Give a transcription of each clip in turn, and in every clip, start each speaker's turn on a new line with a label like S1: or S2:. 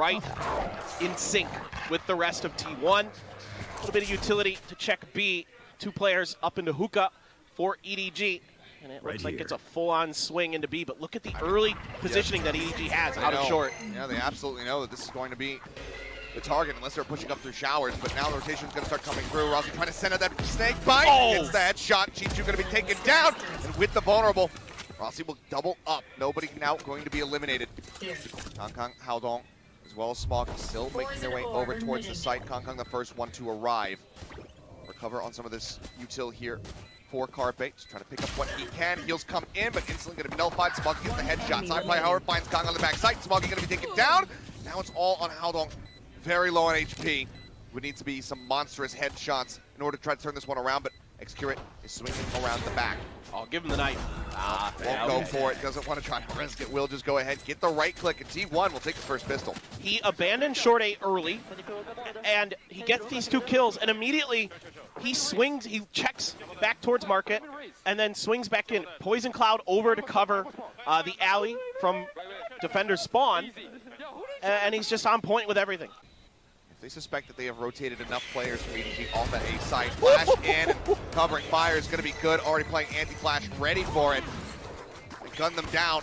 S1: right in sync with the rest of T1. A little bit of utility to check B. 2 players up into hookah for EDG. And it looks like it's a full-on swing into B, but look at the early positioning that EDG has out of short.
S2: Yeah, they absolutely know that this is going to be the target unless they're pushing up through showers, but now the rotation's going to start coming through. Rossi trying to send out that snake bite. Gets the headshot. Xccurate going to be taken down, and with the vulnerable, Rossi will double up. Nobody now going to be eliminated. Kong, Haldong, as well as Smog, still making their way over towards the site. Kong the first one to arrive. Recover on some of this util here for Carpe. Just trying to pick up what he can. Heals come in, but instantly going to be nullified. Smog gets the headshot. Sci-Fi Howard finds Kong on the back side. Smog going to be taken down. Now it's all on Haldong. Very low on HP. Would need to be some monstrous headshots in order to try to turn this one around, but Xccurate is swinging around the back.
S1: I'll give him the knife.
S2: Won't go for it. Doesn't want to try to risk it. Will just go ahead, get the right click, and T1 will take the first pistol.
S1: He abandoned short A early, and he gets these 2 kills, and immediately he swings, he checks back towards market, and then swings back in. Poison Cloud over to cover the alley from defender spawn, and he's just on point with everything.
S2: They suspect that they have rotated enough players from EDG off that A side. Flash in, and covering fire is going to be good. Already playing anti-flash, ready for it. They gun them down.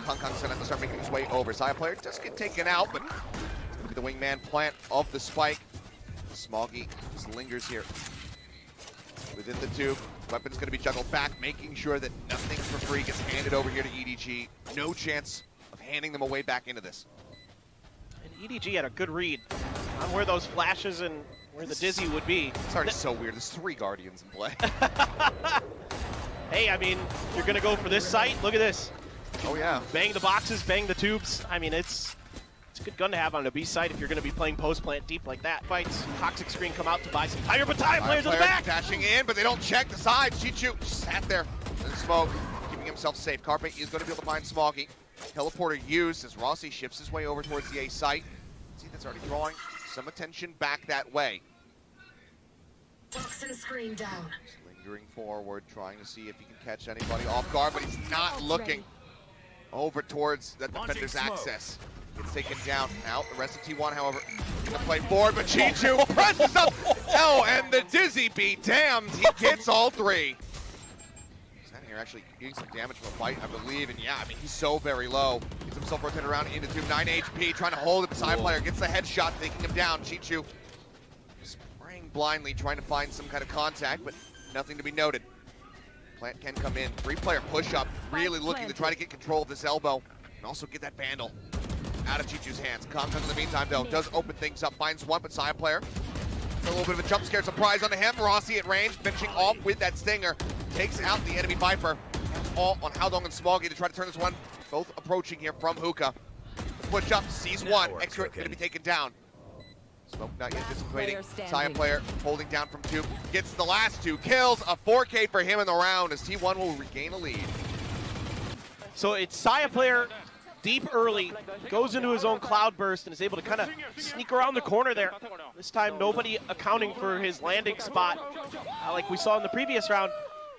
S2: Kong's going to have to start making his way over. Side player does get taken out, but it's going to be the wingman plant of the spike. Smoggy just lingers here within the tube. Weapon's going to be juggled back, making sure that nothing for free gets handed over here to EDG. No chance of handing them away back into this.
S1: EDG had a good read on where those flashes and where the Dizzy would be.
S2: It's already so weird. There's 3 Guardians in play.
S1: Hey, I mean, you're going to go for this site. Look at this.
S2: Oh, yeah.
S1: Bang the boxes, bang the tubes. I mean, it's a good gun to have on a B site if you're going to be playing post-plant deep like that. Fights, toxic screen come out to buy some tire, but time players in the back.
S2: Dashing in, but they don't check the side. Xccurate just sat there in the smoke, keeping himself safe. Carpe is going to be able to find Smoggy. Teleporter used as Rossi shifts his way over towards the A site. See, that's already drawing some attention back that way.
S3: Toxin screen down.
S2: Just lingering forward, trying to see if he can catch anybody off guard, but he's not looking over towards that defender's access. Gets taken down. Now the rest of T1, however, gonna play forward, but Xccurate presses up. Oh, and the Dizzy be damned. He gets all 3. Here actually getting some damage from a fight, I believe, and yeah, I mean, he's so very low. Gets himself rotated around into 9 HP, trying to hold it. The side player gets the headshot, taking him down. Xccurate spraying blindly, trying to find some kind of contact, but nothing to be noted. Plant can come in. 3-player push-up, really looking to try to get control of this elbow, and also get that vandal out of Xccurate's hands. Kong in the meantime, though, does open things up, finds one, but side player, a little bit of a jump scare surprise onto him. Rossi at range, finishing off with that stinger. Takes out the enemy Viper. All on Haldong and Smoggy to try to turn this one. Both approaching here from hookah. Push up, sees one. Xccurate going to be taken down. Smoke not yet dissipating. Saya player holding down from 2. Gets the last 2 kills. A 4K for him in the round as T1 will regain a lead.
S1: So it's Saya player deep early, goes into his own cloud burst and is able to kind of sneak around the corner there. This time nobody accounting for his landing spot like we saw in the previous round.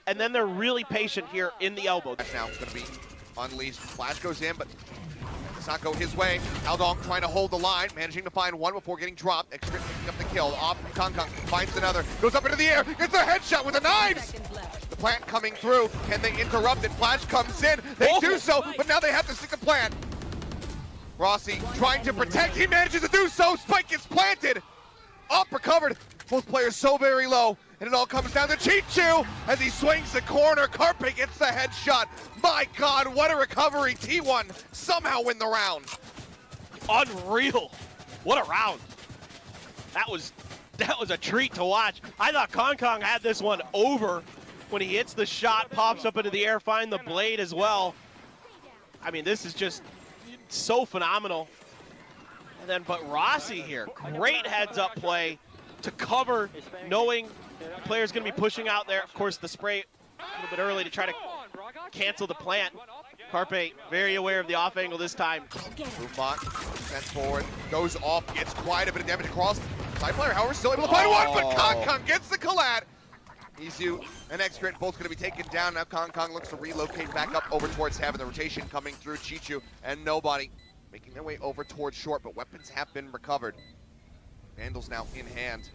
S1: And then they're really patient here in the elbow.
S2: Now it's going to be unleashed. Flash goes in, but does not go his way. Haldong trying to hold the line, managing to find one before getting dropped. Xccurate picking up the kill. Off from Kong, finds another. Goes up into the air, gets a headshot with the knives! The plant coming through. Can they interrupt it? Flash comes in. They do so, but now they have to stick the plant. Rossi trying to protect. He manages to do so. Spike gets planted. Up, recovered. Both players so very low. And it all comes down to Xccurate as he swings the corner. Carpe gets the headshot. My God, what a recovery. T1 somehow win the round.
S1: Unreal. What a round. That was a treat to watch. I thought Kong had this one over when he hits the shot, pops up into the air, find the blade as well. I mean, this is just so phenomenal. And then, but Rossi here, great heads-up play to cover, knowing the player's going to be pushing out there. Of course, the spray a little bit early to try to cancel the plant. Carpe very aware of the off angle this time.
S2: Rufon sends forward, goes off, gets quite a bit of damage across. Side player, however, still able to find one, but Kong gets the collat. Izu and Xccurate both going to be taken down. Now Kong looks to relocate back up over towards heaven. The rotation coming through Xccurate and nobody making their way over towards short, but weapons have been recovered. Vandals now in hand.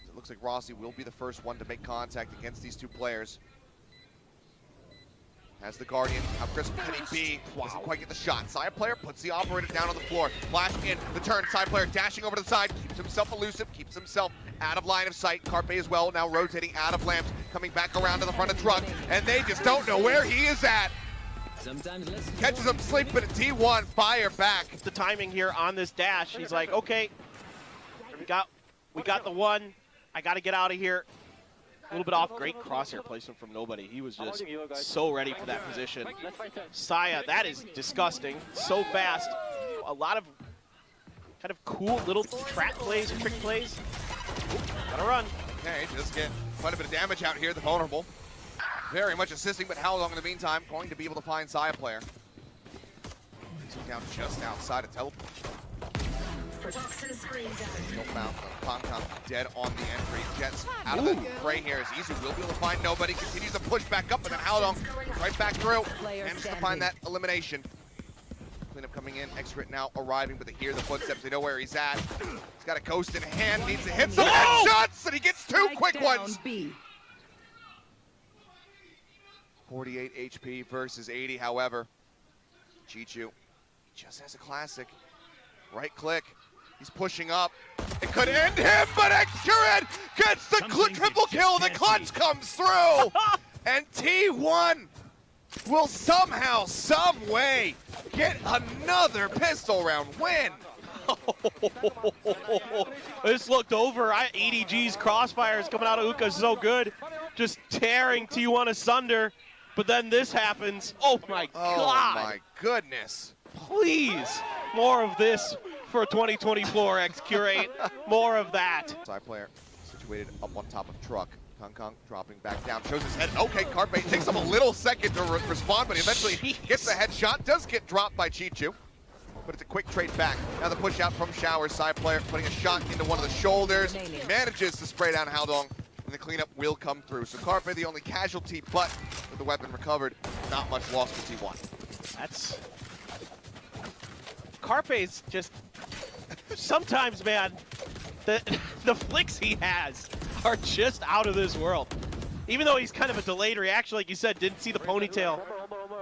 S2: It looks like Rossi will be the first one to make contact against these two players. Has the Guardian. How crisp can he be? Doesn't quite get the shot. Side player puts the operator down on the floor. Flash in the turn. Side player dashing over to the side. Keeps himself elusive. Keeps himself out of line of sight. Carpe as well, now rotating out of lamps. Coming back around to the front of truck. And they just don't know where he is at. Catches him sleeping at T1. Fire back.
S1: The timing here on this dash. He's like, okay, we got the one. I got to get out of here. A little bit off. Great crosshair placement from nobody. He was just so ready for that position. Saya, that is disgusting. So fast. A lot of kind of cool little trap plays, trick plays. Gotta run.
S2: Okay, just get quite a bit of damage out here, the vulnerable. Very much assisting, but how long in the meantime? Going to be able to find Saya player. He's down just outside of teleport. Concom dead on the entry. Jets out of the fray here as Izu will be able to find nobody. Continues to push back up, but then Howdong right back through. Manages to find that elimination. Cleanup coming in. Xccurate now arriving, but they hear the footsteps. They know where he's at. He's got a ghost in hand. Needs to hit some headshots, and he gets two quick ones. 48 HP versus 80, however. Chichu just has a classic. Right click. He's pushing up. It could end him, but Xccurate gets the triple kill. The clutch comes through. And T1 will somehow, some way, get another pistol round win.
S1: This looked over. EDG's crossfires coming out of Uka is so good. Just tearing T1 asunder. But then this happens. Oh my God.
S2: Oh my goodness.
S1: Please, more of this for 2024, Xccurate. More of that.
S2: Side player situated up on top of truck. Kong dropping back down, shows his head. Okay, Carpe takes him a little second to respond, but he eventually gets the headshot. Does get dropped by Chichu, but it's a quick trade back. Now the push out from Showers. Side player putting a shot into one of the shoulders. Manages to spray down Howdong, and the cleanup will come through. So Carpe the only casualty, but with the weapon recovered, not much loss for T1.
S1: That's... Carpe's just... Sometimes, man, the flicks he has are just out of this world. Even though he's kind of a delayed reaction, like you said, didn't see the ponytail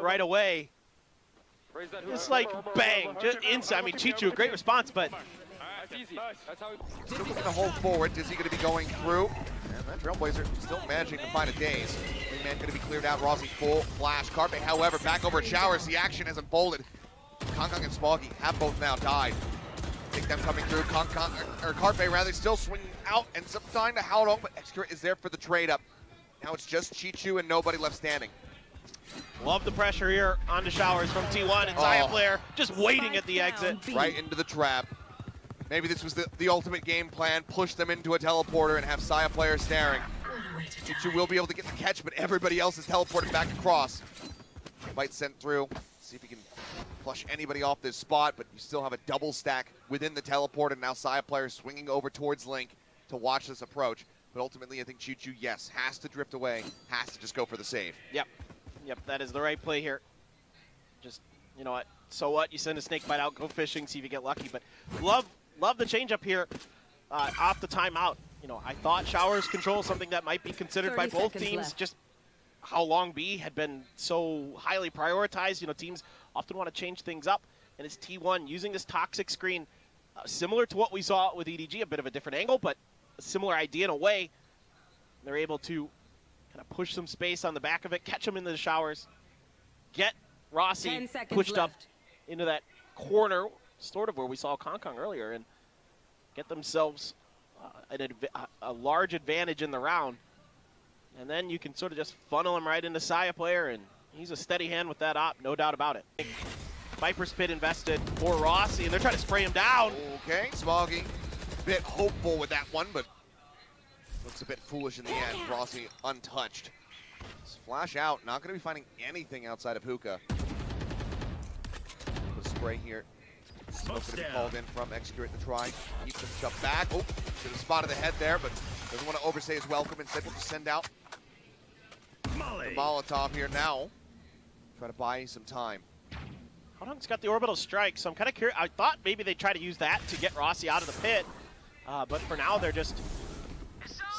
S1: right away. It's like, bang, just inside. I mean, Chichu, great response, but...
S2: Still looking to hold forward. Is he going to be going through? And that Trailblazer still managing to find a daze. Wingman going to be cleared out. Rossi full flash. Carpe, however, back over at Showers. The action has unfolded. Kong and Smoggy have both now died. Take them coming through. Carpe rather still swinging out and some time to Howdong, but Xccurate is there for the trade up. Now it's just Chichu and nobody left standing.
S1: Love the pressure here on the Showers from T1 and Saya player just waiting at the exit.
S2: Right into the trap. Maybe this was the ultimate game plan. Push them into a teleporter and have Saya player staring. Chichu will be able to get the catch, but everybody else is teleported back across. Might send through. See if he can flush anybody off this spot, but you still have a double stack within the teleport, and now Saya player swinging over towards Link to watch this approach. But ultimately, I think Chichu, yes, has to drift away, has to just go for the save.
S1: Yep, that is the right play here. Just, you know what, so what? You send a snake bite out, go fishing, see if you get lucky. But love the change up here off the timeout. You know, I thought Showers control something that might be considered by both teams. Left. Just how long B had been so highly prioritized. You know, teams often want to change things up, and it's T1 using this toxic screen, similar to what we saw with EDG, a bit of a different angle, but a similar idea in a way. They're able to kind of push some space on the back of it, catch them in the Showers, get Rossi pushed up into that corner, sort of where we saw Kong earlier, and get themselves a large advantage in the round. And then you can sort of just funnel him right into Saya player, and he's a steady hand with that op, no doubt about it. Viper's Pit invested for Rossi, and they're trying to spray him down.
S2: Okay, Smoggy, a bit hopeful with that one, but looks a bit foolish in the end. Rossi untouched. Flash out, not going to be finding anything outside of Hookah. The spray here. Going to be called in from Xccurate to try. Keeps him shoved back. Oh, should have spotted the head there, but doesn't want to overstay his welcome. Instead, we'll just send out the Molotov here now. Try to buy some time.
S1: Hodong's got the orbital strike, so I'm kind of curious. I thought maybe they'd try to use that to get Rossi out of the pit, but for now they're just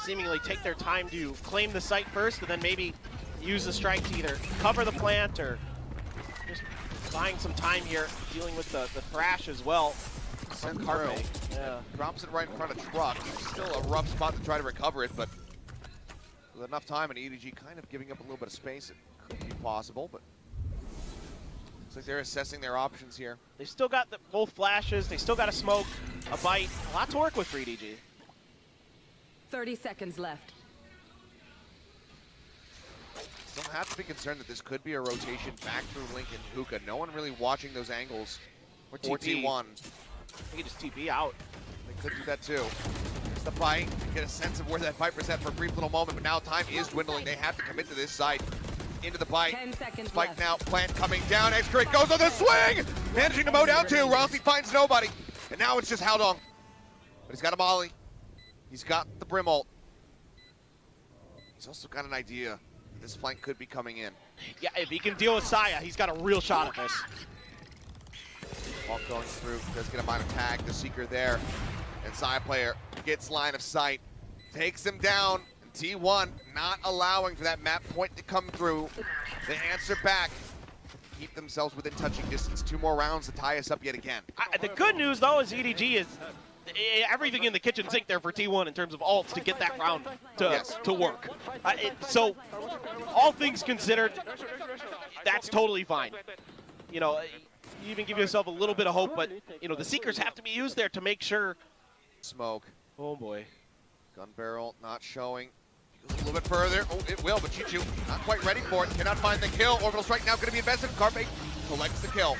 S1: seemingly take their time to claim the site first, and then maybe use the strike to either cover the plant or just buying some time here, dealing with the thrash as well.
S2: Sent
S1: Carpe.
S2: through.
S1: Yeah.
S2: Drops it right in front of Truck. Still a rough spot to try to recover it, but with enough time and EDG kind of giving up a little bit of space, it could be possible, but looks like they're assessing their options here.
S1: They've still got both flashes, they still got a smoke, a bite, a lot to work with for EDG.
S3: 30 seconds left.
S2: Don't have to be concerned that this could be a rotation back through Link and Hookah. No one really watching those angles.
S1: Or
S2: For
S1: TP.
S2: T1.
S1: They can just TP out.
S2: They could do that too. Just the bite, get a sense of where that Viper's at for a brief little moment, but now time is dwindling. They have to commit to this side. Into the bite.
S3: 10 seconds
S2: Spike
S3: left.
S2: now, plant coming down. Xccurate goes on the swing! Managing to mow down two. Rossi finds nobody. And now it's just Haldong. But he's got a molly. He's got the Brim ult. He's also got an idea that this flank could be coming in.
S1: Yeah, if he can deal with Saya, he's got a real shot at this.
S2: Ball going through, does get a minor tag, the Seeker there. And Saya player gets line of sight, takes him down. And T1 not allowing for that map point to come through. They answer back, keep themselves within touching distance. 2 more rounds to tie us up yet again.
S1: The good news, though, is EDG is everything in the kitchen sink there for T1 in terms of ults to get that round to work. So, all things considered, that's totally fine. You know, you even give yourself a little bit of hope, but, you know, the Seekers have to be used there to make sure.
S2: Smoke.
S1: Oh, boy.
S2: Gun barrel not showing. Goes a little bit further. Oh, it will, but Chichu not quite ready for it. Cannot find the kill. Orbital strike now going to be invested. Carpe collects the kill.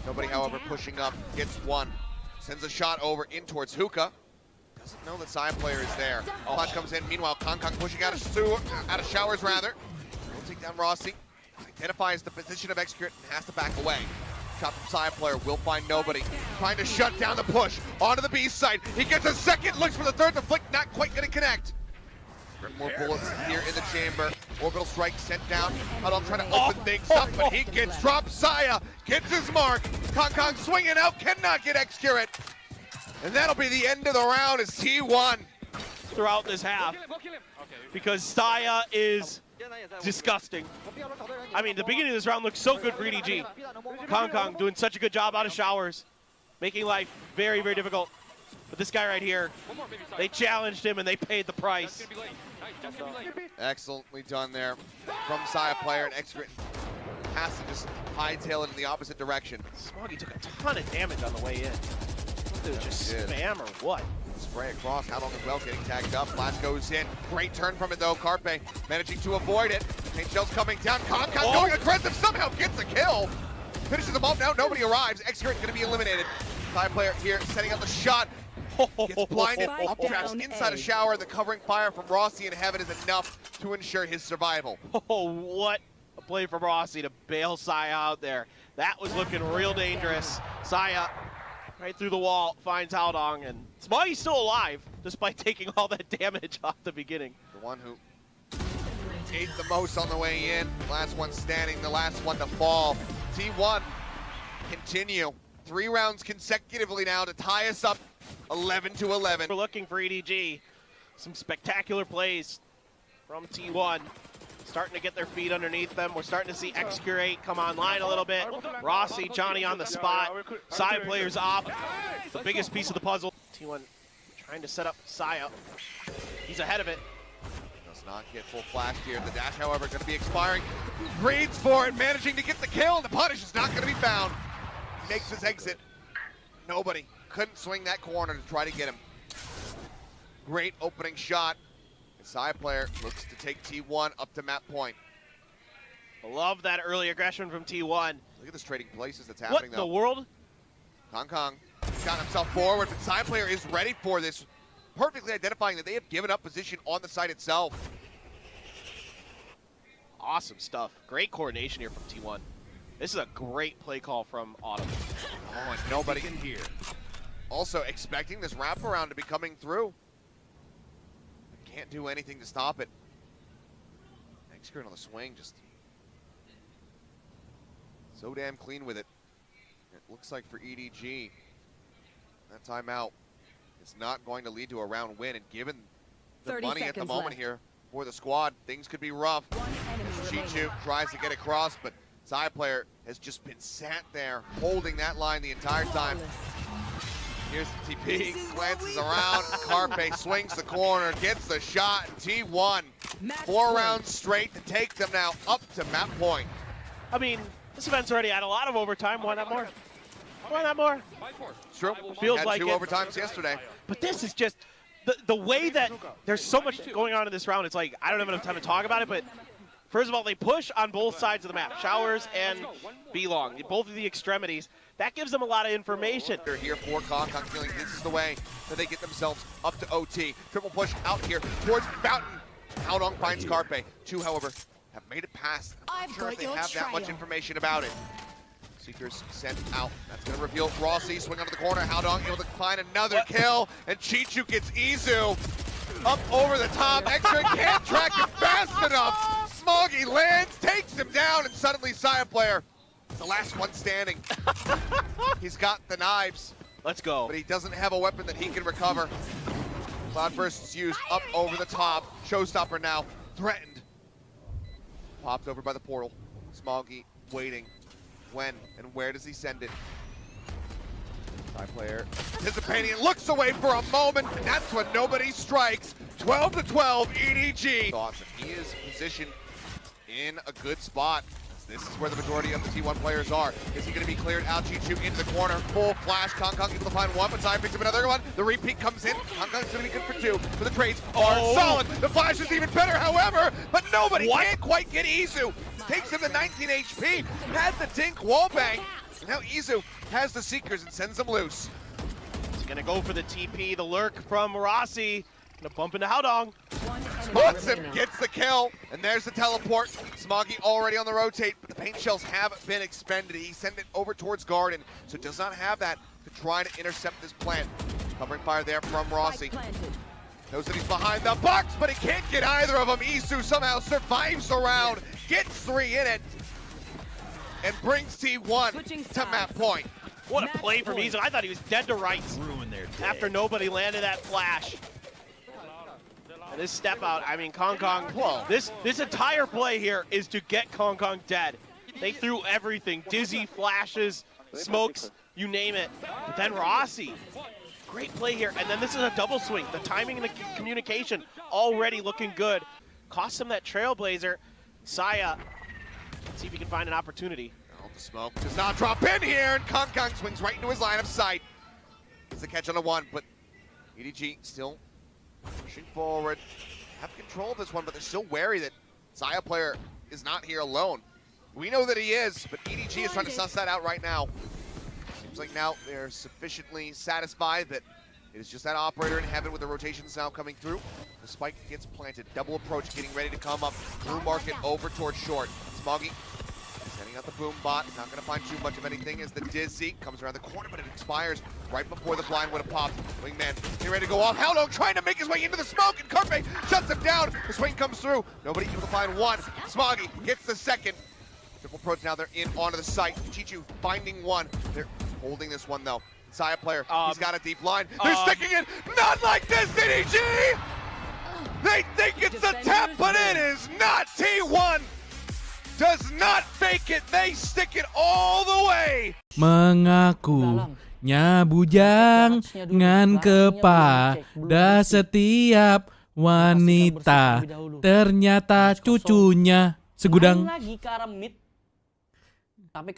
S2: Nobody, however, pushing up. Gets one. Sends a shot over in towards Hookah. Doesn't know that Saya player is there. Cloud comes in. Meanwhile, Kong pushing out of showers rather. Will take down Rossi. Identifies the position of Xccurate and has to back away. Shot from Saya player, will find nobody. Trying to shut down the push. Onto the B side. He gets a second, looks for the third. The flick not quite gonna connect. More bullets here in the chamber. Orbital strike sent down. Haldong trying to open things up, but he gets dropped. Saya gets his mark. Kong swinging out, cannot get Xccurate. And that'll be the end of the round as T1.
S1: Throughout this half, because Saya is disgusting. I mean, the beginning of this round looks so good for EDG. Kong doing such a good job out of showers, making life very, very difficult. But this guy right here, they challenged him and they paid the price.
S2: Excellently done there from Saya player, and Xccurate has to just hightail it in the opposite direction.
S1: Smoggy took a ton of damage on the way in. Dude, just spam or what?
S2: Spray across, Haldong as well, getting tagged up. Flash goes in. Great turn from it though. Carpe managing to avoid it. Paint shell's coming down. Kong going aggressive, somehow gets a kill. Finishes them off now, nobody arrives. Xccurate gonna be eliminated. Side player here setting up the shot. Gets blinded, updrafts inside a shower. The covering fire from Rossi in heaven is enough to ensure his survival.
S1: Oh, what a play from Rossi to bail Saya out there. That was looking real dangerous. Saya right through the wall, finds Haldong, and Smoggy's still alive, despite taking all that damage off the beginning.
S2: The one who ate the most on the way in, last one standing, the last one to fall. T1 continue. 3 rounds consecutively now to tie us up 11-11.
S1: We're looking for EDG. Some spectacular plays from T1. Starting to get their feet underneath them. We're starting to see Xccurate come online a little bit. Rossi, Johnny on the spot. Side players up. The biggest piece of the puzzle. T1 trying to set up Saya. He's ahead of it.
S2: Does not get full flash here. The dash, however, going to be expiring. Reads for it, managing to get the kill. The punish is not going to be found. Makes his exit. Nobody couldn't swing that corner to try to get him. Great opening shot. The side player looks to take T1 up to map point.
S1: Love that early aggression from T1.
S2: Look at this trading places that's happening
S1: What
S2: though.
S1: in the world?
S2: Kong got himself forward, but side player is ready for this. Perfectly identifying that they have given up position on the site itself.
S1: Awesome stuff. Great coordination here from T1. This is a great play call from Autumn.
S2: Oh, and nobody in here. Also expecting this wraparound to be coming through. Can't do anything to stop it. Xccurate on the swing, just So damn clean with it. It looks like for EDG, that timeout is not going to lead to a round win. And given the
S3: 30
S2: money at the
S3: seconds
S2: moment
S3: left.
S2: here for the squad, things could be rough.
S3: One enemy remaining.
S2: Xccurate tries to get across, but side player has just been sat there holding that line the entire time. Here's the TP, glances around, Carpe swings the corner, gets the shot, and T1 4 rounds straight to take them now up to map point.
S1: I mean, this event's already had a lot of overtime. Why not more? Why not more?
S2: It's true.
S1: Feels
S2: Had
S1: like
S2: 2
S1: it.
S2: overtimes yesterday.
S1: But this is just the way that there's so much going on in this round. It's like I don't have enough time to talk about it, but first of all, they push on both sides of the map, Showers and B-Long, both of the extremities. That gives them a lot of information.
S2: They're here for Kong feeling this is the way that they get themselves up to OT. Triple push out here towards Fountain. Haodong finds Carpe. 2, however, have made it past. I'm not sure if they have that much information about it. Seekers sent out. That's going to reveal Rossi. Swing onto the corner. Haodong able to find another kill. And Chichu gets Izu up over the top. Extra can't track him fast enough. Smoggy lands, takes him down, and suddenly Saya player, the last one standing. He's got the knives,
S1: Let's go.
S2: but he doesn't have a weapon that he can recover. Cloudburst is used up over the top. Showstopper now threatened. Popped over by the portal. Smoggy waiting. When and where does he send it? Side player anticipating and looks away for a moment, and that's when nobody strikes. 12-12 EDG. Awesome. He is positioned in a good spot. This is where the majority of the T1 players are. Is he going to be cleared out? Chichu into the corner. Full flash. Kong able to find one, but Sai picks up another one. The repeat comes in. Kong's going to be good for 2. But the trades are solid. The flash is even better, however, but nobody can't quite get Izu. Takes him to 19 HP. Had the Dink wallbang. And now Izu has the Seekers and sends them loose.
S1: He's going to go for the TP, the lurk from Rossi. Going to bump into Haodong.
S2: Spots him, gets the kill, and there's the teleport. Smoggy already on the rotate, but the paint shells have been expended. He sent it over towards Garden, so does not have that to try to intercept this plant. Covering fire there from Rossi. Knows that he's behind the box, but he can't get either of them. Isu somehow survives the round, gets 3 in it, and brings T1 to map point.
S1: What a play from Izu. I thought he was dead to rights after nobody landed that flash. And this step out, I mean, Kong, this entire play here is to get Kong dead. They threw everything, dizzy, flashes, smokes, you name it. But then Rossi, great play here. And then this is a double swing. The timing and the communication already looking good. Cost him that Trailblazer. Saya, let's see if he can find an opportunity.
S2: Oh, the smoke does not drop in here, and Kong swings right into his line of sight. Gets the catch on a 1, but EDG still pushing forward, have control of this one, but they're still wary that Saya player is not here alone. We know that he is, but EDG is trying to suss that out right now. Seems like now they're sufficiently satisfied that it is just that operator in heaven with the rotations now coming through. The spike gets planted, double approach getting ready to come up through market over towards short. Smoggy sending out the boom bot, not going to find too much of anything as the Dizzy comes around the corner, but it expires right before the blind would have popped. Wingman getting ready to go off. Haodong trying to make his way into the smoke, and Carpe shuts him down. The swing comes through. Nobody able to find 1. Smoggy gets the 2nd. Triple pros now, they're in onto the site. Chichu finding 1. They're holding this one though. Saya player, he's got a deep line. They're sticking it. Not like this, EDG! They think it's a tap, but it is not. T1 does not fake it. They stick it all the way.
S4: Mengaku bujang ngan kepada setiap wanita, ternyata cucunya segudang.
S5: Lagi ke arah mid, tapi